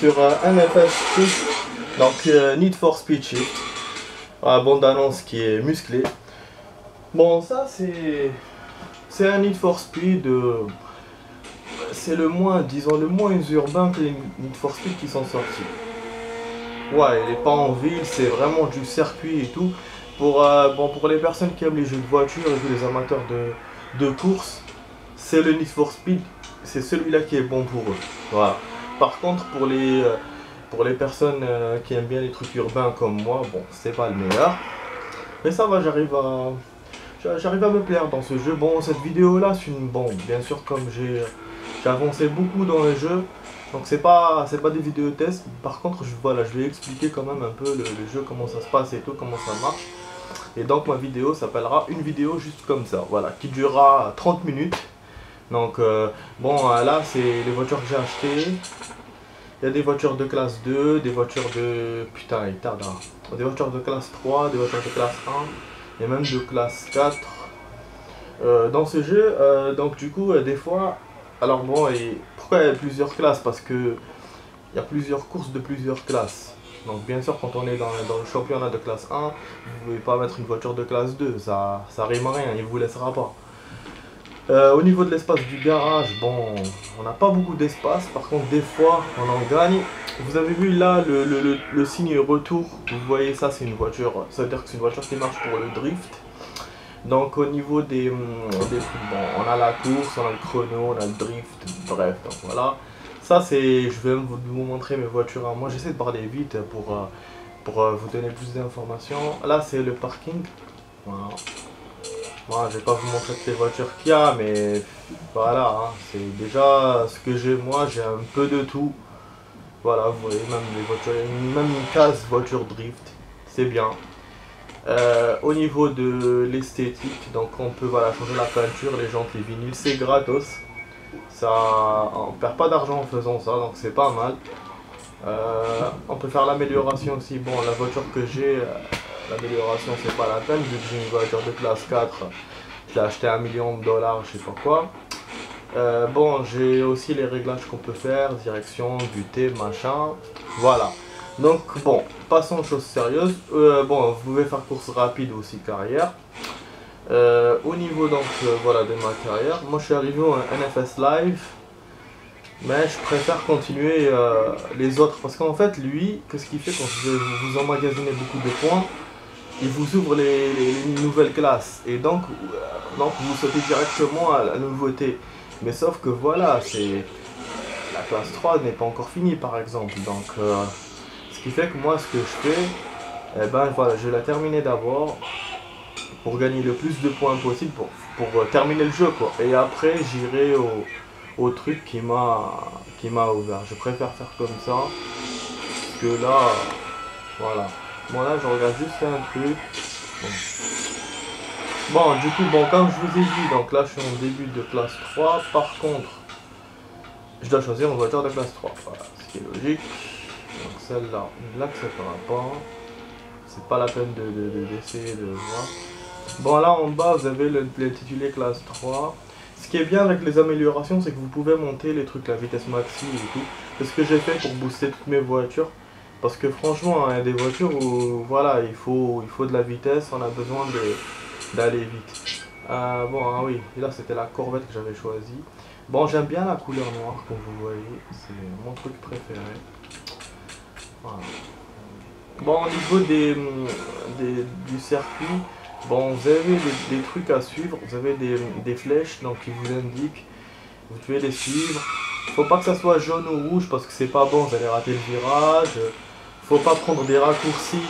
sur NFS Shift, donc Need for Speed Shift, la bande annonce qui est musclée. Bon, ça c'est un Need for Speed, c'est le moins, disons, le moins urbain que les Need for Speed qui sont sortis. Ouais, il est pas en ville, c'est vraiment du circuit et tout. Pour les personnes qui aiment les jeux de voiture et tous les amateurs de course, c'est le Need for Speed, c'est celui-là qui est bon pour eux. Voilà. Par contre, pour les personnes qui aiment bien les trucs urbains comme moi, bon, c'est pas le meilleur. Mais ça va, j'arrive à me plaire dans ce jeu. Bon, cette vidéo-là, c'est une bombe. Bien sûr, comme j'ai avancé beaucoup dans le jeu, donc c'est pas des vidéos tests. Par contre, voilà, je vais expliquer quand même un peu le jeu, comment ça se passe et tout, comment ça marche. Et donc ma vidéo s'appellera une vidéo juste comme ça, voilà, qui durera 30 minutes. Donc là c'est les voitures que j'ai achetées. Il y a des voitures de classe 2, des voitures de... Putain, il tarde, hein. Des voitures de classe 3, des voitures de classe 1, et même de classe 4. Dans ce jeu, donc du coup, des fois... Alors bon, et pourquoi il y a plusieurs classes? Parce que il y a plusieurs courses de plusieurs classes. Donc bien sûr, quand on est dans le championnat de classe 1, vous ne pouvez pas mettre une voiture de classe 2, ça rime à rien, il ne vous laissera pas. Au niveau de l'espace du garage, bon, on n'a pas beaucoup d'espace, par contre des fois on en gagne. Vous avez vu là le signe retour, vous voyez ça, c'est une voiture, ça veut dire que c'est une voiture qui marche pour le drift. Donc au niveau des trucs, bon, on a la course, on a le chrono, on a le drift, bref, donc voilà. Ça c'est, je vais vous montrer mes voitures à moi, j'essaie de parler vite pour vous donner plus d'informations. Là c'est le parking, voilà. Moi, je vais pas vous montrer toutes les voitures qu'il y a, mais voilà, hein, c'est déjà ce que j'ai moi, j'ai un peu de tout. Voilà, vous voyez, même les voitures, même une case voiture drift, c'est bien. Au niveau de l'esthétique, donc on peut voilà, changer la peinture, les jantes, les vinyles, c'est gratos. Ça, on perd pas d'argent en faisant ça, donc c'est pas mal. On peut faire l'amélioration aussi. Bon, la voiture que j'ai, l'amélioration c'est pas la peine, vu que j'ai une voiture de classe 4, je l'ai acheté à $1 million, je sais pas quoi. Bon, j'ai aussi les réglages qu'on peut faire, direction, butée, machin, voilà. Donc bon, passons aux choses sérieuses. Bon, vous pouvez faire course rapide aussi, carrière. Au niveau donc voilà de ma carrière, moi je suis arrivé au NFS Live, mais je préfère continuer les autres parce qu'en fait lui, qu'est-ce qu'il fait quand vous emmagasinez beaucoup de points, il vous ouvre les nouvelles classes et donc vous sautez directement à la nouveauté. Mais sauf que voilà, c'est la classe 3 n'est pas encore finie par exemple, donc ce qui fait que moi ce que je fais, eh ben voilà, je vais la terminer d'abord pour gagner le plus de points possible pour terminer le jeu quoi. Et après j'irai au truc qui m'a ouvert. Je préfère faire comme ça parce que là, voilà. Bon là je regarde juste un truc. Bon du coup bon comme je vous ai dit, donc là je suis en début de classe 3. Par contre je dois choisir une voiture de classe 3. Voilà, ce qui est logique. Donc celle-là, on ne l'acceptera pas. C'est pas la peine d'essayer de voir. Bon là en bas vous avez l'intitulé classe 3. Ce qui est bien avec les améliorations, c'est que vous pouvez monter les trucs, la vitesse maxi et tout. C'est ce que j'ai fait pour booster toutes mes voitures. Parce que franchement, il y a des voitures où voilà, il faut de la vitesse, on a besoin d'aller vite. Bon, ah oui, et là c'était la Corvette que j'avais choisie. Bon, j'aime bien la couleur noire, comme vous voyez, c'est mon truc préféré. Voilà. Bon, au niveau du circuit, bon, vous avez des trucs à suivre, vous avez des flèches donc, qui vous indiquent, vous devez les suivre. Faut pas que ça soit jaune ou rouge parce que c'est pas bon, vous allez rater le virage. Faut pas prendre des raccourcis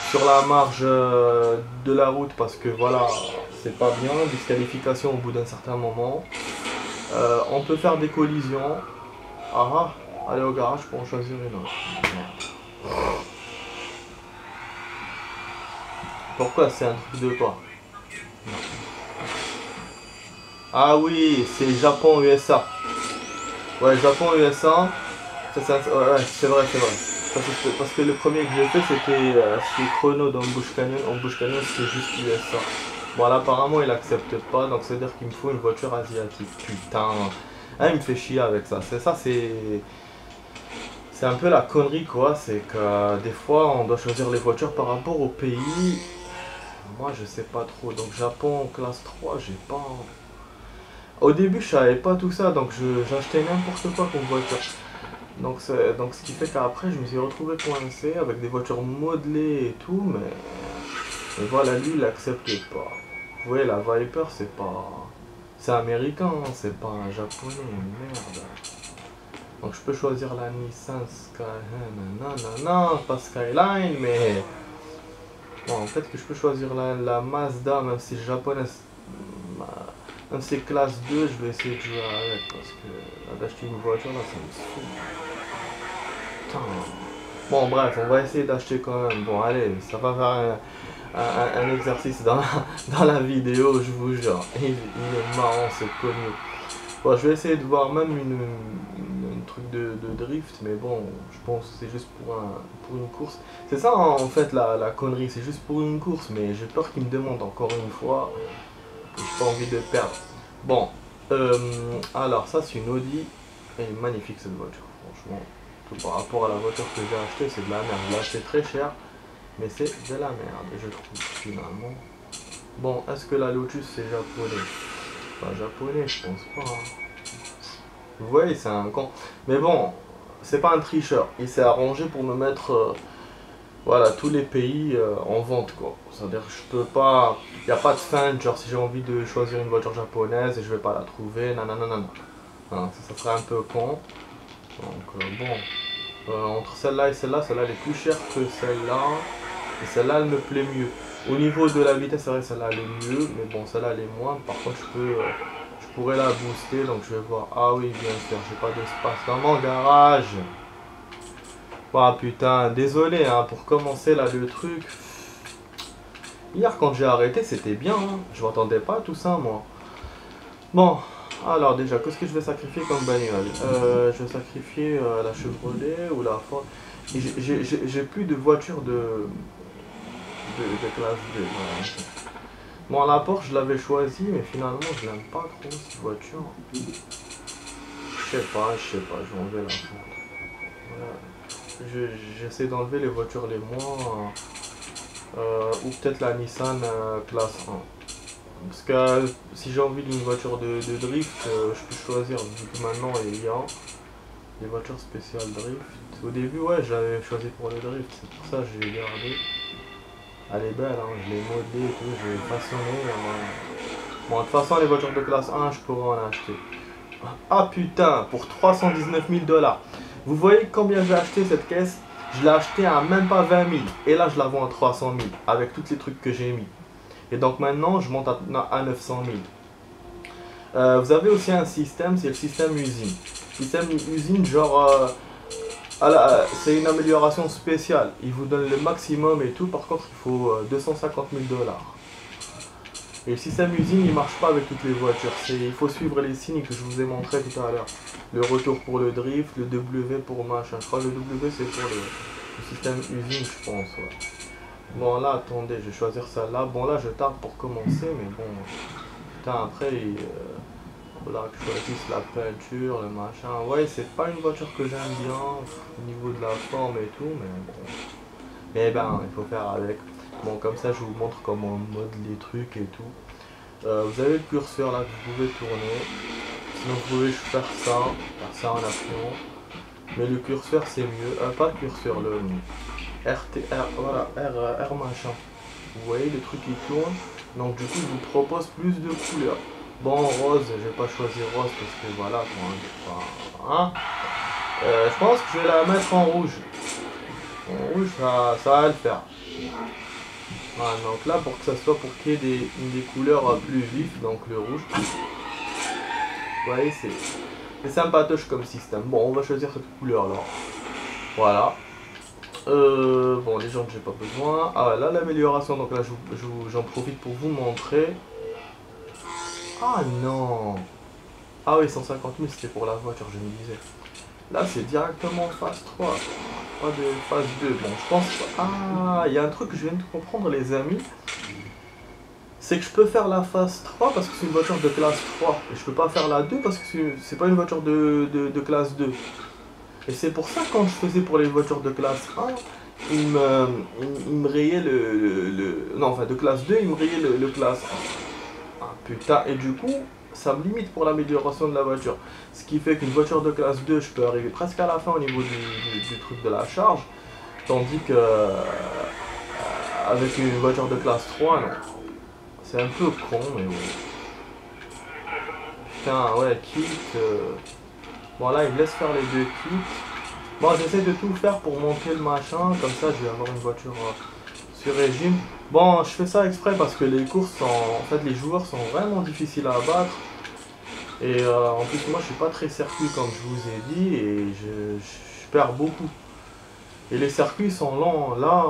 sur la marge de la route parce que voilà, c'est pas bien, disqualification au bout d'un certain moment. On peut faire des collisions. Allez au garage pour en choisir une autre. Pourquoi c'est un truc de quoi? Ah oui, c'est Japon-USA. Ouais, Japon-USA. Ouais, c'est vrai. Parce que le premier que j'ai fait c'était Chrono dans Busch Canyon. En Busch Canyon c'était juste USA. Bon là apparemment il accepte pas, donc ça veut dire qu'il me faut une voiture asiatique. Putain. Ah, il me fait chier avec ça. C'est un peu la connerie quoi, c'est que des fois on doit choisir les voitures par rapport au pays. Moi je sais pas trop, donc Japon classe 3, j'ai pas... Au début je savais pas tout ça, donc j'achetais n'importe quoi comme voiture. Donc ce qui fait qu'après je me suis retrouvé coincé avec des voitures modelées et tout, mais voilà, lui il acceptait pas. Vous voyez, la Viper c'est pas... C'est américain, hein, c'est pas un japonais, merde. Donc je peux choisir la Nissan Skyline, non, pas Skyline, mais... Bon, en fait que je peux choisir la Mazda, même si c'est japonaise. Même si c'est classe 2, je vais essayer de jouer avec, parce que d'acheter une voiture là, ça me saoule. Putain. Bon bref, on va essayer d'acheter quand même. Bon allez, ça va faire un exercice dans la vidéo, je vous jure. Il est marrant ce connu. Bon, je vais essayer de voir même une truc de drift, mais bon, je pense que c'est juste pour une course. C'est ça en fait la connerie, c'est juste pour une course, mais j'ai peur qu'il me demande encore une fois. J'ai pas envie de perdre. Bon, alors ça c'est une Audi. Elle est magnifique cette voiture, franchement. Tout par rapport à la voiture que j'ai achetée, c'est de la merde. Là c'est très cher, mais c'est de la merde, je trouve finalement. Bon, est-ce que la Lotus c'est japonais? Pas japonais, je pense pas. Hein. Vous voyez, c'est un con. Mais bon, c'est pas un tricheur. Il s'est arrangé pour me mettre voilà, tous les pays en vente quoi. C'est-à-dire que je peux pas. Il n'y a pas de fin, genre si j'ai envie de choisir une voiture japonaise et je vais pas la trouver, nanana. Hein, ça serait un peu con. Donc bon. Entre celle-là et celle-là elle est plus chère que celle-là. Et celle-là elle me plaît mieux. Au niveau de la vitesse, c'est vrai que celle-là elle est mieux, mais bon celle-là elle est moins. Par contre je pourrais la booster, donc je vais voir. Ah oui bien sûr, j'ai pas d'espace dans mon garage. Ah putain, désolé hein, pour commencer là le truc. Hier quand j'ai arrêté c'était bien, hein. Je m'attendais pas à tout ça moi. Bon, alors déjà, qu'est-ce que je vais sacrifier comme bagnole? Je vais sacrifier la Chevrolet ou la Ford. J'ai plus de voiture de classe 2. Voilà. Bon, la Porsche, je l'avais choisie, mais finalement, je l'aime pas trop cette voiture. Je sais pas, je vais enlever la Ford. Voilà. J'essaie d'enlever les voitures les moins... ou peut-être la Nissan classe 1. Parce que si j'ai envie d'une voiture de drift, je peux choisir, vu que maintenant il y a des voitures spéciales drift. Au début, ouais, je l'avais choisi pour le drift, c'est pour ça que j'ai gardé. Elle est belle, hein, je l'ai modelée et tout, je l'ai façonnée. Bon, de toute façon, les voitures de classe 1, je pourrais en acheter. Ah putain, pour 319 000 $. Vous voyez combien j'ai acheté cette caisse? Je l'ai acheté à même pas 20 000. Et là, je la vends à 300 000, avec tous les trucs que j'ai mis. Et donc maintenant, je monte à 900 000. Vous avez aussi un système, c'est le système usine. Système usine, genre, c'est une amélioration spéciale. Il vous donne le maximum et tout. Par contre, il faut 250 000 $. Et le système usine, il marche pas avec toutes les voitures. Il faut suivre les signes que je vous ai montré tout à l'heure. Le retour pour le drift, le W pour machin. Je crois que le W, c'est pour le système usine, je pense. Ouais. Bon là attendez, je vais choisir celle-là. Bon là je tarde pour commencer, mais bon. Putain après voilà que je choisisse la peinture, le machin. Ouais c'est pas une voiture que j'aime bien au niveau de la forme et tout, mais bon. Mais ben il faut faire avec. Bon comme ça je vous montre comment on mode les trucs et tout. Vous avez le curseur là que vous pouvez tourner. Sinon vous pouvez faire ça en appuyant. Mais le curseur c'est mieux. Pas le curseur, le voilà, R machin. Vous voyez le truc qui tourne. Donc du coup il vous propose plus de couleurs. Bon rose, je vais pas choisir rose parce que voilà quoi. Hein. Je pense que je vais la mettre en rouge. En rouge ça va le faire. Voilà, donc là pour que ça soit pour qu'il y ait des couleurs plus vives, donc le rouge. Vous voyez c'est sympatoche comme système. Bon on va choisir cette couleur là. Voilà. Bon, les jambes, j'ai pas besoin. Ah, là, l'amélioration. Donc là, j'en profite pour vous montrer. Ah non. Ah oui, 150 000, c'était pour la voiture, je me disais. Là, c'est directement phase 3. Pas de phase 2. Bon, je pense... Ah, il y a un truc que je viens de comprendre, les amis. C'est que je peux faire la phase 3 parce que c'est une voiture de classe 3. Et je peux pas faire la 2 parce que c'est pas une voiture de classe 2. Et c'est pour ça que quand je faisais pour les voitures de classe 1, il me rayait non, enfin de classe 2, il me rayait le classe 1. Ah putain, et du coup, ça me limite pour l'amélioration de la voiture. Ce qui fait qu'une voiture de classe 2, je peux arriver presque à la fin au niveau du truc de la charge. Tandis que avec une voiture de classe 3, non. C'est un peu con, mais bon. Putain, ouais, kit. Bon, là, il me laisse faire les deux kits. Bon, j'essaie de tout faire pour monter le machin. Comme ça, je vais avoir une voiture sur régime. Bon, je fais ça exprès parce que les courses sont... En fait, les joueurs sont vraiment difficiles à abattre. Et en plus, moi, je suis pas très circuit, comme je vous ai dit. Et je perds beaucoup. Et les circuits sont lents. Là,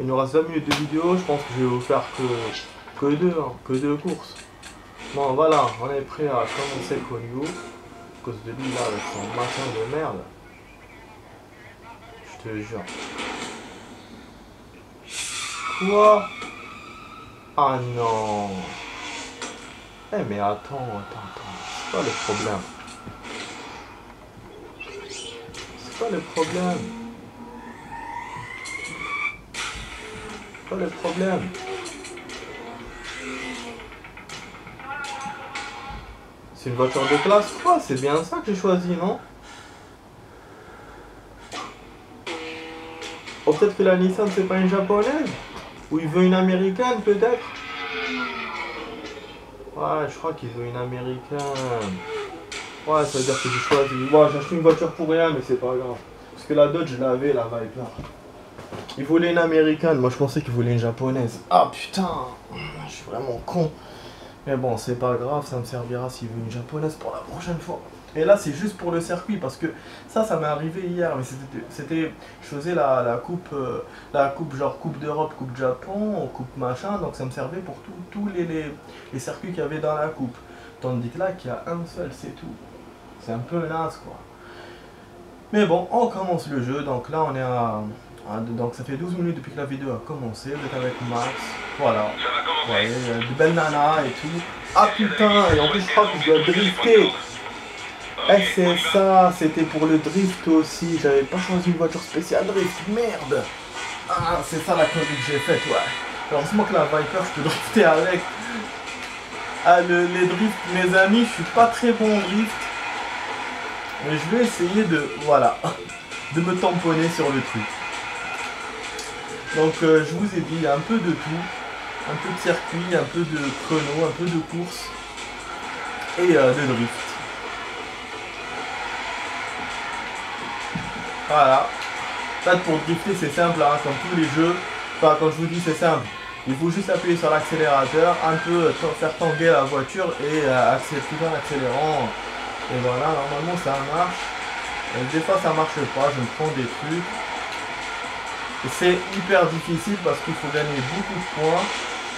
il nous reste 20 minutes de vidéo. Je pense que je vais vous faire que deux courses. Bon, voilà, on est prêt à commencer Konyo. À cause de lui, là, avec son machin de merde. Je te jure. Quoi? Ah non. Eh mais attends. C'est pas le problème. C'est pas le problème. C'est pas le problème. C'est une voiture de classe 3, c'est bien ça que j'ai choisi, non? Oh, peut-être que la Nissan c'est pas une japonaise? Ou il veut une américaine peut-être? Ouais, je crois qu'il veut une américaine. Ouais, ça veut dire que j'ai choisi. Bon, j'ai acheté une voiture pour rien, mais c'est pas grave. Parce que la Dodge, je l'avais, la Viper. Il voulait une américaine, moi je pensais qu'il voulait une japonaise. Ah putain, je suis vraiment con. Mais bon, c'est pas grave, ça me servira s'il veut une japonaise pour la prochaine fois. Et là, c'est juste pour le circuit, parce que ça m'est arrivé hier, mais c'était, je faisais la coupe genre coupe d'Europe, coupe Japon, coupe machin, donc ça me servait pour tous les circuits qu'il y avait dans la coupe. Tandis que là, qu'il y a un seul, c'est tout. C'est un peu naze, quoi. Mais bon, on commence le jeu, donc là, on est donc ça fait 12 minutes depuis que la vidéo a commencé, vous êtes avec Max, voilà. Ouais, de belles nanas et tout. Ah putain, et en plus je crois que je dois drifter. Eh c'est ça, c'était pour le drift aussi, j'avais pas choisi une voiture spéciale drift, merde. Ah, c'est ça la connerie que j'ai faite, ouais. Heureusement que la Viper, je peux drifter avec. Ah, les drifts, mes amis, je suis pas très bon en drift. Mais je vais essayer voilà, de me tamponner sur le truc. Donc je vous ai dit, il y a un peu de tout. Un peu de circuit, un peu de chrono, un peu de course. Et de drift. Voilà. Là pour drifter c'est simple, hein, comme tous les jeux. Enfin quand je vous dis c'est simple. Il faut juste appuyer sur l'accélérateur, un peu faire tanguer la voiture et accélérer tout en accélérant. Et voilà, normalement ça marche. Des fois ça marche pas, je me prends des trucs. C'est hyper difficile parce qu'il faut gagner beaucoup de points.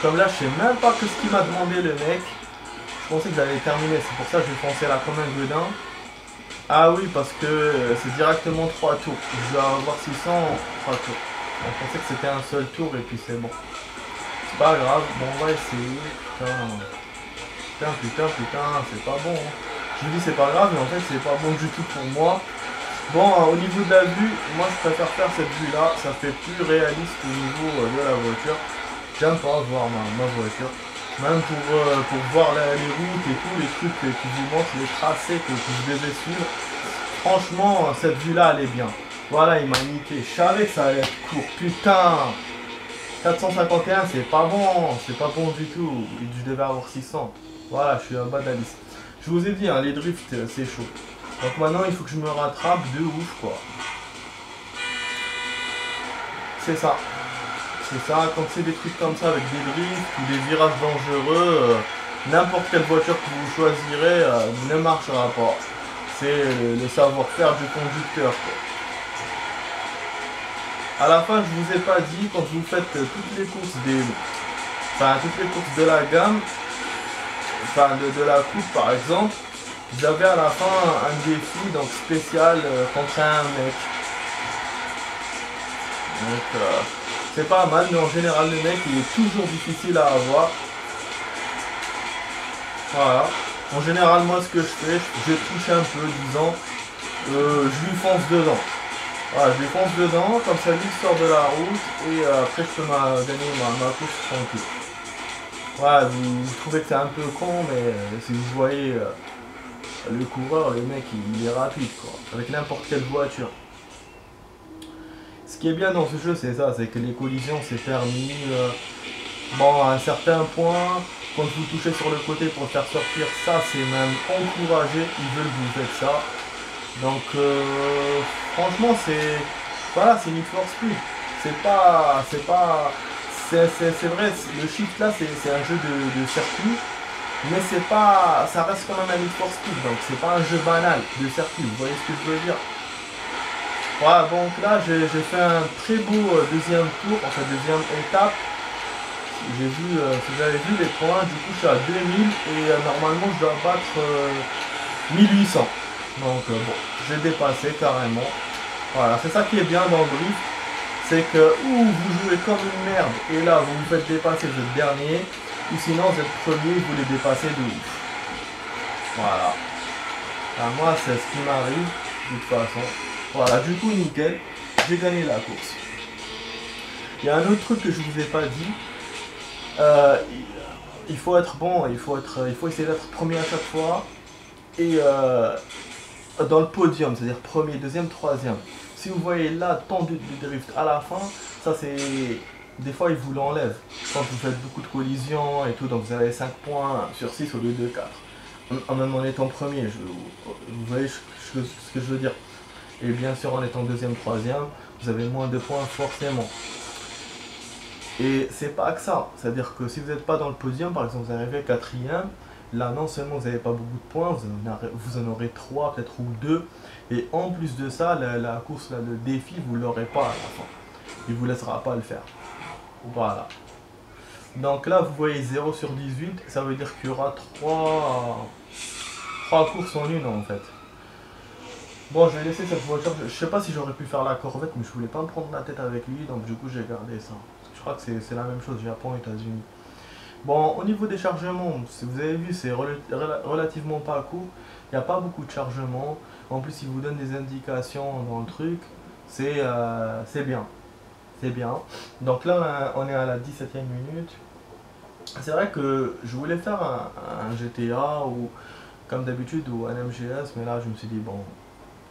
Comme là, je sais même pas que ce qu'il m'a demandé le mec. Je pensais que j'allais terminer, c'est pour ça que je pensais là comme un godin. Ah oui, parce que c'est directement 3 tours. Je dois avoir 600 3 tours. On pensait que c'était un seul tour et puis c'est bon. C'est pas grave, bon on va essayer. Putain, c'est pas bon. Hein. Je vous dis c'est pas grave, mais en fait c'est pas bon du tout pour moi. Bon, au niveau de la vue, moi je préfère faire cette vue là, ça fait plus réaliste au niveau de la voiture. J'aime pas voir ma voiture. Même pour voir les routes et tout, les trucs qui vous montrent, les tracés que vous devez suivre. Franchement, cette vue là elle est bien. Voilà, il m'a niqué. Je savais que ça allait être court. Putain, 451 c'est pas bon du tout. Je devais avoir 600. Voilà, je suis un bas de la liste. Je vous ai dit, hein, les drifts c'est chaud. Donc maintenant il faut que je me rattrape de ouf quoi. C'est ça. C'est ça, quand c'est des trucs comme ça avec des drifts ou des virages dangereux, n'importe quelle voiture que vous choisirez ne marchera pas. C'est le savoir-faire du conducteur quoi. À la fin je vous ai pas dit, quand vous faites toutes les courses de la gamme, enfin de la coupe par exemple, vous avez à la fin un défi donc spécial contre un mec. Donc c'est pas mal, mais en général le mec il est toujours difficile à avoir. Voilà. En général moi ce que je fais, je triche un peu, disons. je lui fonce dedans. Voilà, je lui fonce dedans, comme ça lui sort de la route et après je peux gagner ma course tranquille. Voilà, vous trouvez que c'est un peu con, mais si vous voyez le coureur, le mec il est rapide quoi, avec n'importe quelle voiture. Ce qui est bien dans ce jeu c'est ça, c'est que les collisions c'est permis. Bon, à un certain point, quand vous touchez sur le côté pour le faire sortir, ça c'est même encouragé, ils veulent que vous faites ça. Donc franchement voilà, c'est Need for Speed. C'est vrai, le shift là c'est un jeu de circuit, mais ça reste quand même un Need for Speed, donc c'est pas un jeu banal de circuit, vous voyez ce que je veux dire. Voilà, donc là j'ai fait un très beau deuxième tour, en fait deuxième étape. J'ai vu, si vous avez vu les points, du coup je suis à 2000 et normalement je dois battre 1800. Donc bon, j'ai dépassé carrément. Voilà, c'est ça qui est bien dans le drift, c'est que vous jouez comme une merde et là vous vous faites dépasser, vous êtes dernier, ou sinon vous êtes premier, vous les dépassez de ouf. Voilà. Enfin, moi c'est ce qui m'arrive de toute façon. Voilà, du coup nickel, j'ai gagné la course. Il y a un autre truc que je vous ai pas dit. Il faut être bon, il faut essayer d'être premier à chaque fois et dans le podium, c'est-à-dire premier, deuxième, troisième. Si vous voyez là tant de drift à la fin, ça c'est des fois ils vous l'enlèvent quand vous faites beaucoup de collisions et tout, donc vous avez 5 points sur 6 au lieu de 4 même en étant premier, vous voyez ce que je veux dire. Et bien sûr en étant deuxième, troisième, vous avez moins de points forcément. Et c'est pas que ça, c'est-à-dire que si vous n'êtes pas dans le podium, par exemple vous arrivez quatrième, là non seulement vous n'avez pas beaucoup de points, vous en aurez 3 peut-être ou 2, et en plus de ça, la course, là, le défi, vous ne l'aurez pas à la fin. Il ne vous laissera pas le faire. Voilà. Donc là vous voyez 0 sur 18, ça veut dire qu'il y aura 3 courses en une en fait. Bon, je vais laisser cette voiture, je sais pas si j'aurais pu faire la Corvette, mais je voulais pas me prendre la tête avec lui, donc du coup j'ai gardé ça. Je crois que c'est la même chose, Japon, États-Unis. Bon, au niveau des chargements, si vous avez vu, c'est relativement pas court. Il n'y a pas beaucoup de chargements. En plus, il vous donne des indications dans le truc. C'est bien. C'est bien. Donc là, on est à la 17e minute. C'est vrai que je voulais faire un GTA ou comme d'habitude ou un MGS, mais là je me suis dit bon,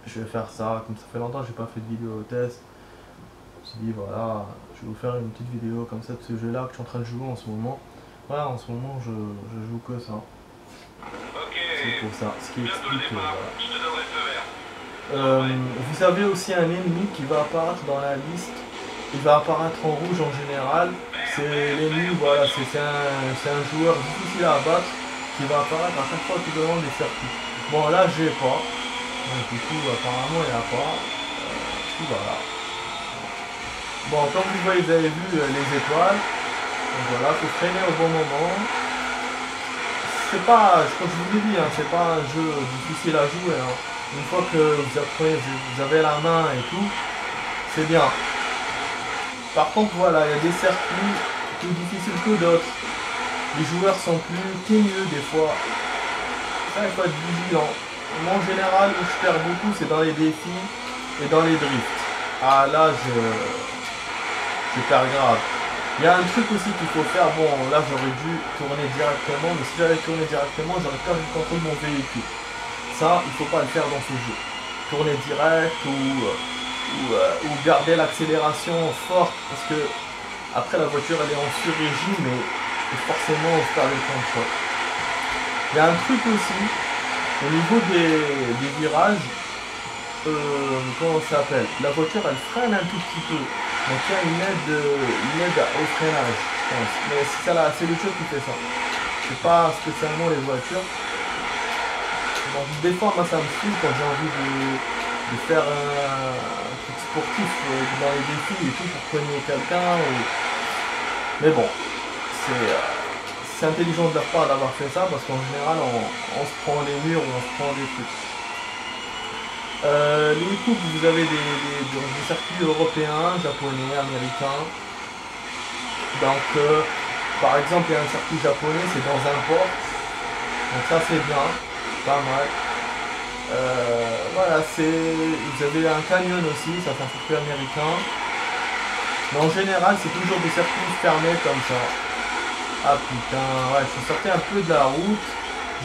je vais faire ça. Comme ça fait longtemps que j'ai pas fait de vidéo test. Je me suis dit voilà, je vais vous faire une petite vidéo comme ça de ce jeu là que je suis en train de jouer en ce moment. Voilà, en ce moment je joue que ça. C'est pour ça, ce qui explique voilà. Vous avez aussi un ennemi qui va apparaître dans la liste. Il va apparaître en rouge en général. C'est l'ennemi, voilà, c'est un joueur difficile à abattre qui va apparaître à chaque fois qu'il demande des circuits. Bon là j'ai pas. Donc du coup apparemment il n'y a pas. Voilà. Bon, comme vous voyez, vous avez vu les étoiles. Donc voilà, il faut freiner au bon moment. C'est pas, comme je vous l'ai dit, hein, c'est pas un jeu difficile à jouer. Hein. Une fois que vous avez la main et tout, c'est bien. Par contre, voilà, il y a des circuits plus difficiles que d'autres. Les joueurs sont plus teigneux des fois. Ça, il faut être vigilant. Moi, en général, où je perds beaucoup, c'est dans les défis et dans les drifts. Ah là, je perds grave. Il y a un truc aussi qu'il faut faire, bon là j'aurais dû tourner directement, mais si j'avais tourné directement, j'aurais perdu le contrôle de mon véhicule. Ça, il ne faut pas le faire dans ce jeu. Tourner direct ou garder l'accélération forte, parce que après la voiture elle est en sur-régime et forcément vous perdez le contrôle. Il y a un truc aussi, au niveau des virages, comment ça s'appelle? La voiture elle freine un tout petit peu. Donc il y a une aide au freinage, je pense. Mais c'est le jeu qui fait ça. C'est pas spécialement les voitures. Donc des fois moi ça me saoule quand j'ai envie de faire un truc sportif dans les défis et tout pour cogner quelqu'un. Mais bon, c'est intelligent de leur part d'avoir fait ça parce qu'en général on se prend les murs ou on se prend des trucs. Les coupes, vous avez des circuits européens, japonais, américains. Donc, par exemple, il y a un circuit japonais, c'est dans un port. Donc ça, c'est bien, pas mal. Voilà, vous avez un canyon aussi, ça c'est un circuit américain. Mais en général, c'est toujours des circuits fermés comme ça. Ah putain, ouais, je suis sorti un peu de la route.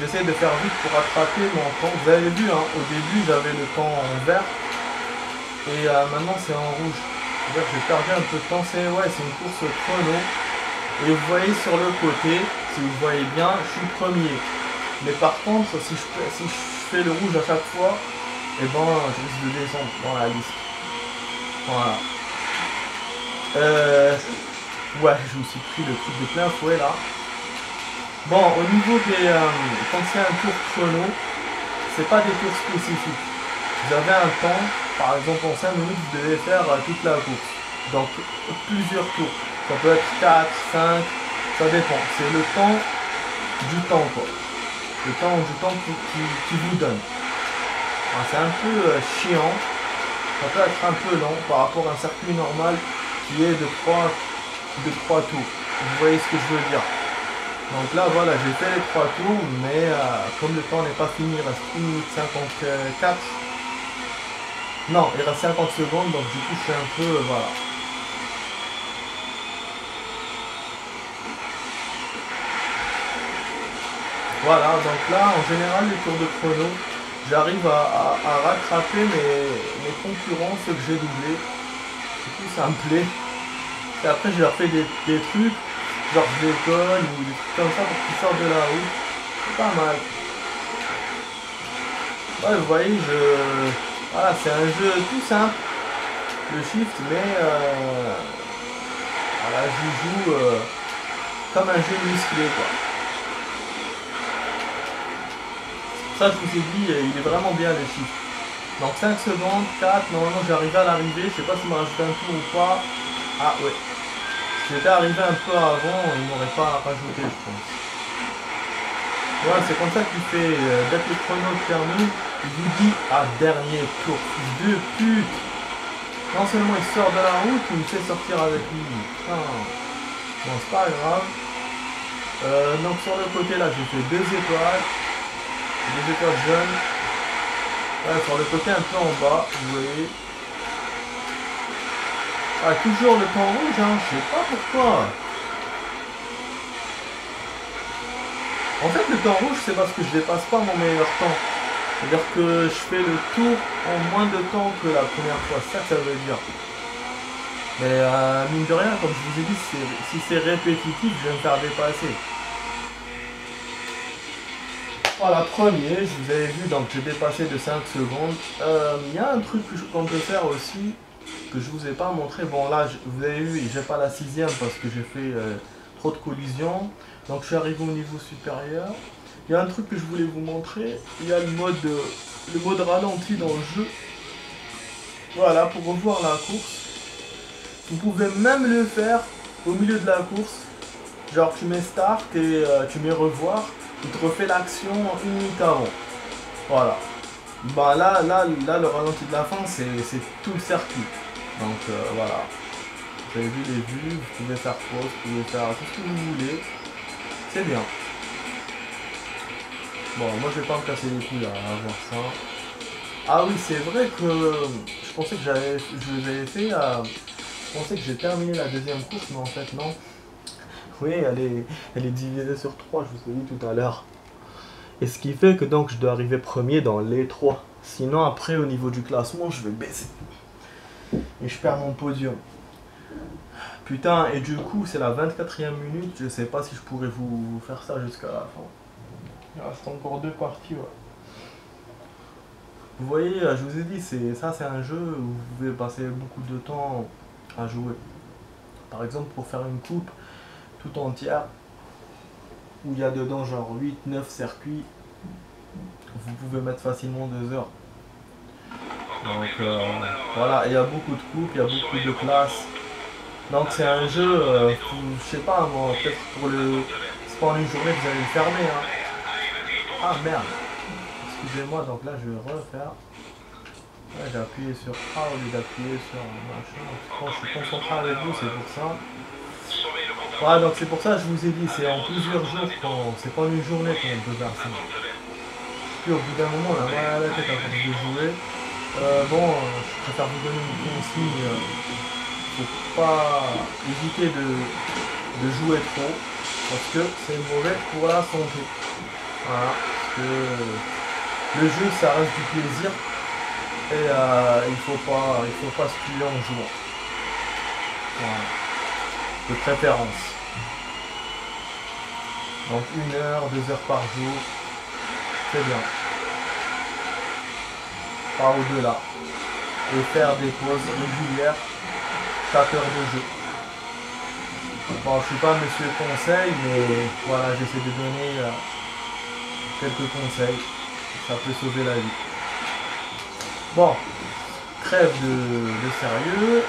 J'essaie de faire vite pour rattraper mon temps. Vous avez vu, hein, au début, j'avais le temps en vert. Et maintenant, c'est en rouge. C'est-à-dire que j'ai perdu un peu de temps. C'est une course chrono. Et vous voyez sur le côté, si vous voyez bien, je suis premier. Mais par contre, si je fais le rouge à chaque fois, et ben, je risque de descendre dans la liste. Voilà. Ouais, je me suis pris le truc de plein fouet là. Bon, au niveau des... quand c'est un tour chrono, c'est pas des tours spécifiques. Vous avez un temps, par exemple en 5 minutes, vous devez faire toute la course. Donc, plusieurs tours. Ça peut être 4, 5, ça dépend. C'est le temps du temps, quoi. Le temps du temps qui vous donne. C'est un peu chiant. Ça peut être un peu lent par rapport à un circuit normal qui est de 3 tours. Vous voyez ce que je veux dire. Donc là, voilà, j'ai fait les 3 tours, mais comme le temps n'est pas fini, il reste 1 minute 54. Non, il reste 50 secondes, donc du coup, je fais un peu, voilà. Voilà, donc là, en général, les tours de chrono, j'arrive à rattraper mes concurrents, ceux que j'ai doublés. Du coup, ça me plaît. Et après, je leur fais des trucs, genre je déconne ou des trucs comme ça pour qu'ils sortent de la route. C'est pas mal. Ouais, vous voyez, voilà, c'est un jeu tout simple, le shift, mais voilà, je joue comme un jeu musclé, quoi. Ça, je vous ai dit, il est vraiment bien le shift. Donc 5 secondes, 4, normalement j'arrive à l'arrivée, je sais pas s'il m'a rajouté un tour ou pas. Ah ouais. Si j'étais arrivé un peu avant, il m'aurait pas rajouté, je pense. Voilà, c'est comme ça qu'il fait, dès que le chrono termine, il vous dit ah dernier tour, fils de pute. Non seulement il sort de la route, il me fait sortir avec lui. Putain. Bon, c'est pas grave. Donc sur le côté là, j'ai fait 2 étoiles. 2 étoiles jaunes. Ouais, sur le côté un peu en bas, vous voyez. Ah, toujours le temps rouge, hein, je sais pas pourquoi. En fait, le temps rouge, c'est parce que je dépasse pas mon meilleur temps. C'est-à-dire que je fais le tour en moins de temps que la première fois, c'est ça que ça veut dire. Mais mine de rien, comme je vous ai dit, si c'est répétitif, je vais me faire dépasser. Voilà, premier, je vous avais vu, donc j'ai dépassé de 5 secondes. Il y a un truc qu'on peut faire aussi, que je vous ai pas montré. Bon là, vous avez vu, j'ai pas la 6ème parce que j'ai fait trop de collisions. Donc je suis arrivé au niveau supérieur. Il y a un truc que je voulais vous montrer. Il y a le mode ralenti dans le jeu. Voilà, pour revoir la course. Vous pouvez même le faire au milieu de la course. Genre tu mets start et tu mets revoir. Il te refait l'action 1 minute avant. Voilà. Bah là, le ralenti de la fin, c'est tout le circuit. Donc voilà. Vous avez vu les vues, vous pouvez faire pause, vous pouvez faire tout ce que vous voulez. C'est bien. Bon, moi je vais pas me casser les couilles à voir ça. Ah oui, c'est vrai que je pensais que je l'avais fait. Je pensais que j'ai terminé la 2ème course, mais en fait non. Oui, elle est divisée sur 3, je vous ai dit tout à l'heure. Et ce qui fait que donc je dois arriver premier dans les 3. Sinon après au niveau du classement je vais baisser. Et je perds mon podium. Putain, et du coup c'est la 24ème minute, je sais pas si je pourrais vous faire ça jusqu'à la fin. Il reste encore 2 parties, ouais. Vous voyez, je vous ai dit, ça c'est un jeu où vous pouvez passer beaucoup de temps à jouer. Par exemple pour faire une coupe tout entière, où il y a dedans genre 8-9 circuits, vous pouvez mettre facilement 2 heures. Donc voilà, il y a beaucoup de coupes, il y a beaucoup de classes. Donc c'est un jeu, je sais pas moi, peut-être pour le... C'est pas en une journée que vous allez le fermer. Hein. Ah merde, excusez-moi, donc là je vais refaire. Ouais, j'ai appuyé sur A au lieu d'appuyer sur machin. Quand je suis concentré avec vous, c'est pour ça. Voilà, donc c'est pour ça que je vous ai dit, c'est en plusieurs jours, c'est pas en une journée qu'on peut faire ça. puis au bout d'un moment on a mal à la tête à force de jouer. Je préfère vous donner une consigne. Faut pas hésiter de jouer trop parce que c'est mauvais pour la santé. Voilà, parce que le jeu ça reste du plaisir et il faut pas se tuer en jouant. Voilà. De préférence. Donc 1 heure, 2 heures par jour, c'est bien. Pas au-delà. Et faire des pauses régulières, 4 heures de jeu. Bon, je suis pas monsieur conseil, mais voilà, j'essaie de donner quelques conseils. Ça peut sauver la vie. Bon, trêve de sérieux.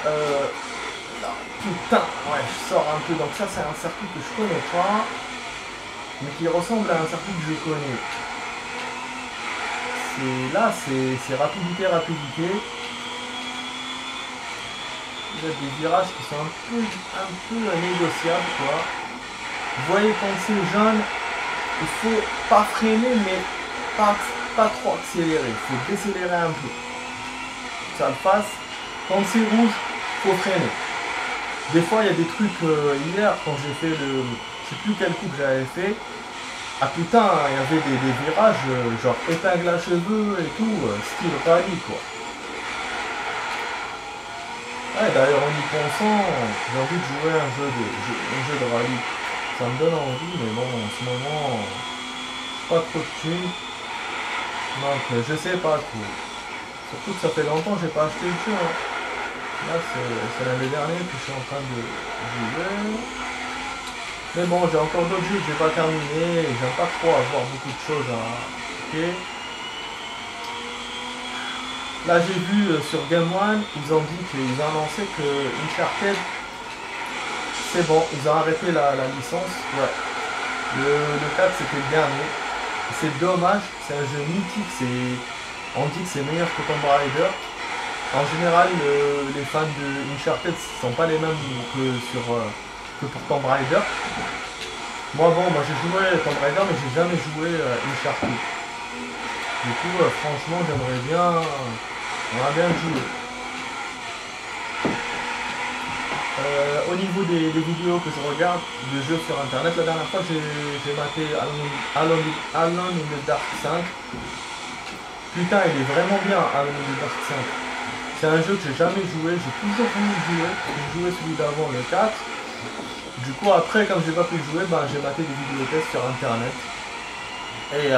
Putain, ouais, je sors un peu. Donc ça, c'est un circuit que je connais pas, mais qui ressemble à un circuit que je connais. Là, c'est rapidité. Vous avez des virages qui sont un peu négociables, quoi. Vous voyez, quand c'est jaune, il faut pas freiner, mais pas trop accélérer. Il faut décélérer un peu. Ça le fasse. Quand c'est rouge, il faut freiner. Des fois, il y a des trucs, hier, quand j'ai fait je sais plus quel coup que j'avais fait. Ah putain, il y avait des virages, genre épingle à cheveux et tout, style rallye, quoi. Ouais, d'ailleurs, en y pensant, j'ai envie de jouer un jeu de rallye. Ça me donne envie, mais bon, en ce moment, pas trop de thunes. Donc, je sais pas trop. Surtout que ça fait longtemps que j'ai pas acheté le jeu. Hein. Là, c'est l'année dernière que je suis en train de jouer. Mais bon, j'ai encore d'autres jeux que j'ai pas terminé. Et j'aime pas trop avoir beaucoup de choses à faire. Là, j'ai vu sur Game One, ils ont dit qu'ils ont annoncé que Uncharted, c'est bon, ils ont arrêté la licence. Ouais. Le 4, c'était le dernier. C'est dommage, c'est un jeu mythique. On dit que c'est meilleur que Tomb Raider. En général, les fans de Uncharted ne sont pas les mêmes que pour Tomb Raider. Moi, j'ai joué Tomb Raider, mais j'ai jamais joué Uncharted. Du coup, franchement, j'aimerais bien jouer. Au niveau des vidéos que je regarde de jeux sur internet, la dernière fois j'ai maté Alone in the Dark 5. Putain, il est vraiment bien, Alone in the Dark 5. C'est un jeu que j'ai jamais joué, j'ai toujours voulu jouer. J'ai joué celui d'avant, le 4. Du coup, après, comme j'ai pas pu jouer, j'ai maté des vidéos tests sur internet. Et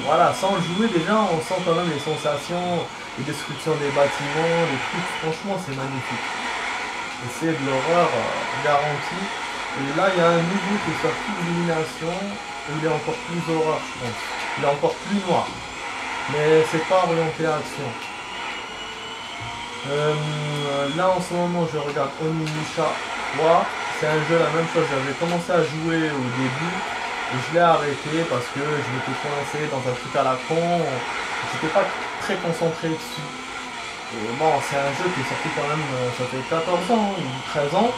voilà, sans le jouer, déjà, on sent quand même les sensations, les descriptions des bâtiments, les trucs. Franchement, c'est magnifique. Et c'est de l'horreur garantie. Et là, il y a un nouveau qui est sorti, Illumination. Il est encore plus horreur, je pense. Il est encore plus noir. Mais c'est pas orienté à action. Là en ce moment je regarde Onimusha. C'est un jeu, la même chose, j'avais commencé à jouer au début et je l'ai arrêté parce que je m'étais coincé dans un truc à la con, j'étais pas très concentré dessus. Et bon, c'est un jeu qui est sorti quand même, ça fait 14 ans, 13 ans,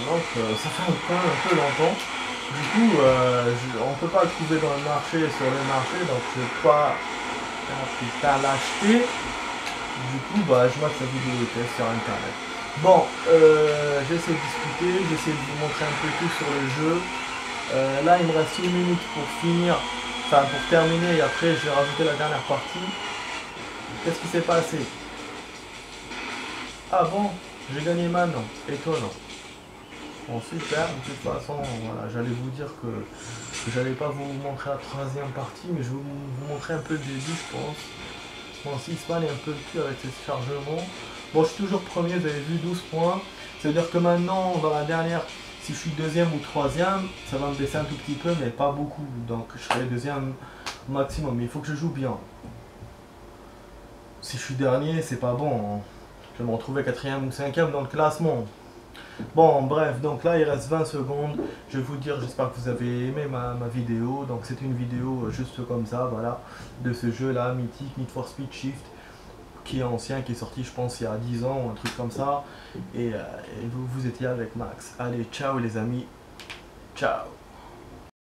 donc ça fait quand même un peu longtemps. Du coup, on peut pas le trouver dans le marché, sur le marché, donc je vais pas l'acheter. Du coup, je mate sa vidéo test sur internet. Bon, j'essaie de discuter, j'essaie de vous montrer un peu tout sur le jeu. Là, il me reste 1 minute pour finir, enfin pour terminer, et après je vais rajouter la dernière partie. Qu'est-ce qui s'est passé? Ah bon, j'ai gagné maintenant, étonnant. Bon, super, de toute façon, voilà, j'allais vous dire que j'allais pas vous montrer la 3e partie, mais je vais vous montrer un peu le début, je pense. Bon, Sixman est un peu le cul avec ses chargements. Bon, je suis toujours premier, vous avez vu, 12 points. Ça veut dire que maintenant, dans la dernière, si je suis 2e ou 3e, ça va me baisser un tout petit peu, mais pas beaucoup. Donc, je serai 2e maximum. Mais il faut que je joue bien. Si je suis dernier, c'est pas bon. Hein. Je vais me retrouver 4e ou 5e dans le classement. Bon, bref, donc là, il reste 20 secondes. Je vais vous dire, j'espère que vous avez aimé ma vidéo. Donc, c'est une vidéo juste comme ça, voilà, de ce jeu-là, mythique, Need for Speed Shift, qui est ancien, qui est sorti, je pense, il y a 10 ans, ou un truc comme ça. Et vous étiez avec Max. Allez, ciao les amis. Ciao.